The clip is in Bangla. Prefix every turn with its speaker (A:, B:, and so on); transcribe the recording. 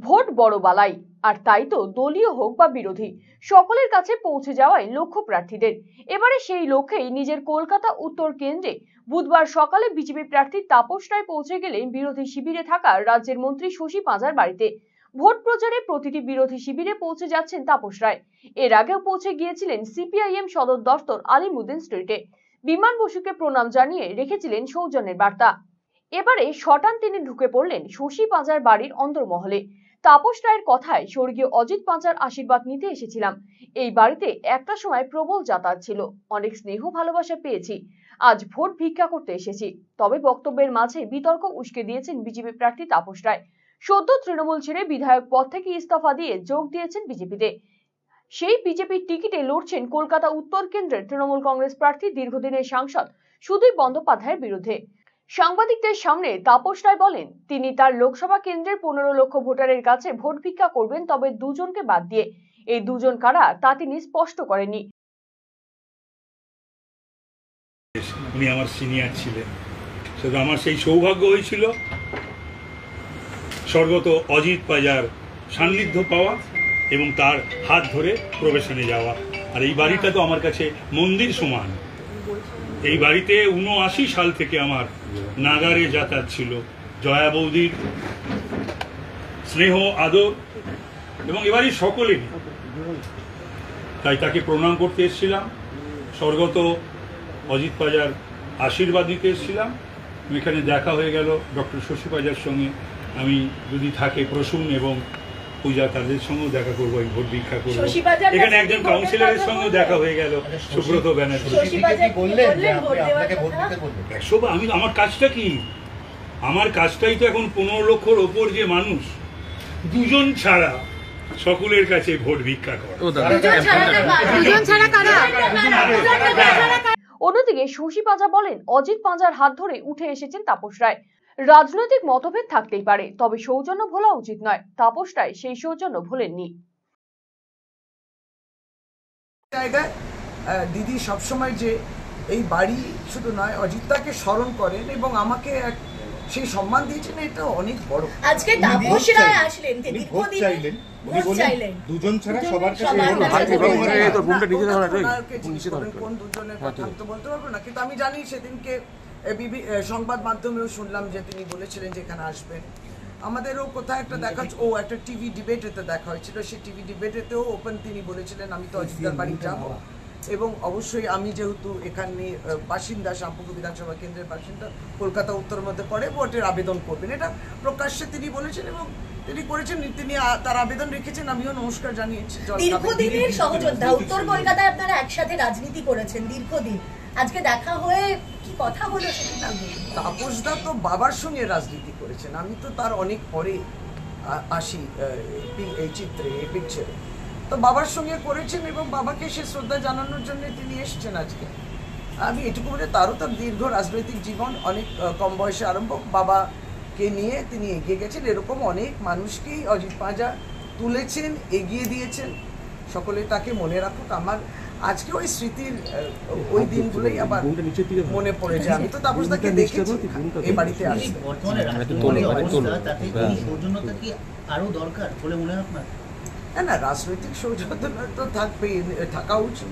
A: ভোট বড় বালাই, আর তাই তো দলীয় হোক বা বিরোধী সকলের কাছে পৌঁছে যাওয়াই লক্ষ্য প্রার্থীদের। এবারে সেই লক্ষ্যেই নিজের কলকাতা উত্তর কেন্দ্রে বুধবার সকালে বিজেপি প্রার্থী তাপস রায় পৌঁছে গেলেন বিরোধী শিবিরে থাকা রাজ্যের মন্ত্রী শশী পাঁজার বাড়িতে। ভোট প্রচারে প্রতিটি বিরোধী শিবিরে পৌঁছে যাচ্ছেন তাপস রায়। এর আগেও পৌঁছে গিয়েছিলেন সিপিআইএম সদর দফতর আলিমুদ্দিন স্ট্রিটে। বিমান বসুকে প্রণাম জানিয়ে রেখেছিলেন সৌজন্যের বার্তা। এবারে শটান তিনি ঢুকে পড়লেন শশী পাঁজার বাড়ির অন্তর্মহলে। তাপস রায়ের কথায় স্বর্গীয় অজিত পাঁজার আশীর্বাদ নিতে এসেছিলাম। এই বাড়িতে একটা সময় প্রবল যাতায়াত ছিল, অনেক স্নেহ ভালোবাসা পেয়েছি। আজ ভোট ভিক্ষা করতে এসেছি। তবে বক্তব্যের মাঝে বিতর্ক উস্কে দিয়েছেন বিজেপি প্রার্থী তাপস রায়। সদ্য তৃণমূল ছেড়ে বিধায়ক পদ থেকে ইস্তফা দিয়ে যোগ দিয়েছেন বিজেপিতে। সেই বিজেপির টিকিটে লড়ছেন কলকাতা উত্তর কেন্দ্রের তৃণমূল কংগ্রেস প্রার্থী দীর্ঘদিনের সাংসদ সুদীপ বন্দ্যোপাধ্যায়ের বিরুদ্ধে। সাংবাদিকদের সামনে তাপস রায় বলেন, তিনি তার লোকসভা কেন্দ্রের 15 লক্ষ ভোটারের কাছে ভোট ভিক্ষা করবেন, তবে দুজনকে বাদ দিয়ে। এই দুজন কারা তা তিনি স্পষ্ট করেননি।
B: উনি আমার সিনিয়র ছিলেন, শুধু আমার সেই সৌভাগ্য হয়েছিল স্বর্গত অজিত পাঁজার সান্নিধ্য পাওয়া এবং তার হাত ধরে প্রবেশনে যাওয়া। আর এই বাড়িটা তো আমার কাছে মন্দির সমান। এই বাড়িতে 79 সাল থেকে আমার নাগারে যাতায়াত ছিল। জয়া বৌদির স্নেহ আদর এবং এবারই সকলেরই, তাই তাকে প্রণাম করতে এসেছিলাম। স্বর্গত অজিত পাঁজার আশীর্বাদ নিতে এসেছিলাম। এখানে দেখা হয়ে গেল ডক্টর শশী পাঁজার সঙ্গে। আমি যদি থাকে প্রসূন এবং পূজা, তাদের সঙ্গেও দেখা করবো, ভোট ভিক্ষা করবো। এখানে একজন কাউন্সিলরের সঙ্গেও দেখা হয়ে গেল, সুব্রত ব্যানার্জি। আমি আমার কাজটা কি? আমার কাজটাই তো এখন 15 লক্ষর ওপর যে মানুষ, দুজন ছাড়া সকলের কাছে ভোট ভিক্ষা করা।
A: অন্যদিকে শশী পাঁজা বলেন, অজিত পাঁজার হাত ধরে উঠে এসেছেন তাপস রায়। রাজনৈতিক মতভেদ থাকতেই পারে, তবে সৌজন্য ভোলা উচিত নয়। তাপস রায় সেই সৌজন্য ভোলেননি।
C: দিদি সবসময় যে এই বাড়ি শুধু নয়, অজিতদাকে স্মরণ করেন এবং আমাকে সেই সম্মান দিয়েছেন, এটা অনেক বড়।
D: আজকে তাপস রায় আসলেন, তিনি ভোট চাইলেন,
E: দুজন ছাড়া সবার কাছে
C: কোন দুজনের কথা তো বলতে পারবো না, কিন্তু আমি জানি সেদিনকে সংবাদ মাধ্যমেও শুনলাম যে তিনি বলেছিলেন যে এখানে আসবেন। আমাদেরও কোথায় একটা দেখা, একটা টিভি ডিবেটেতে দেখা হয়েছিল। সেই টিভি ডিবেটেতেও ওপেন তিনি বলেছিলেন, আমি তো অজিতদার বাড়ি যাবো এবং অবশ্যই আমি যেহেতু এখানে বাসিন্দা, শ্যামপুকুর বিধানসভা কেন্দ্রের বাসিন্দা, কলকাতা উত্তর মধ্যে পড়ে, ভোটের আবেদন করবেন, এটা প্রকাশ্যে তিনি বলেছেন এবং তিনি করেছেন। তিনি তার আবেদন রেখেছেন, আমিও নমস্কার জানিয়েছি।
D: দীর্ঘদিনের সহযোদ্ধা, উত্তর কলকাতায় আপনারা একসাথে রাজনীতি করেছেন দীর্ঘদিন, আজকে দেখা হয়ে কি কথা হলো সেটা?
C: তাপসদা তো বাবার সঙ্গে রাজনীতি করেছেন, আমি তো তার অনেক পরে আসি এই চিত্রে, এই পিকচারে। তো বাবার সঙ্গে করেছেন এবং বাবাকে সে শ্রদ্ধা জানানোর জন্য তিনি এসছেন আজকে। আমি এটুকু বলে, তারও তার দীর্ঘ রাজনৈতিক জীবন, অনেক কম বয়সে আরম্ভ, বাবাকে নিয়ে তিনি এগিয়ে গেছেন। এরকম অনেক মানুষকেই অজিত পাঁজা তুলেছেন, এগিয়ে দিয়েছেন। সকলে তাকে মনে রাখুক। আমার আজকে ওই স্মৃতির ওই দিনগুলোই আবার মনে পড়ে যায়। আমি তো তাপসদাকে দেখেছি এই বাড়িতে আসতে। না, রাজনৈতিক সৌজন্য তো থাকবেই, থাকা উচিত।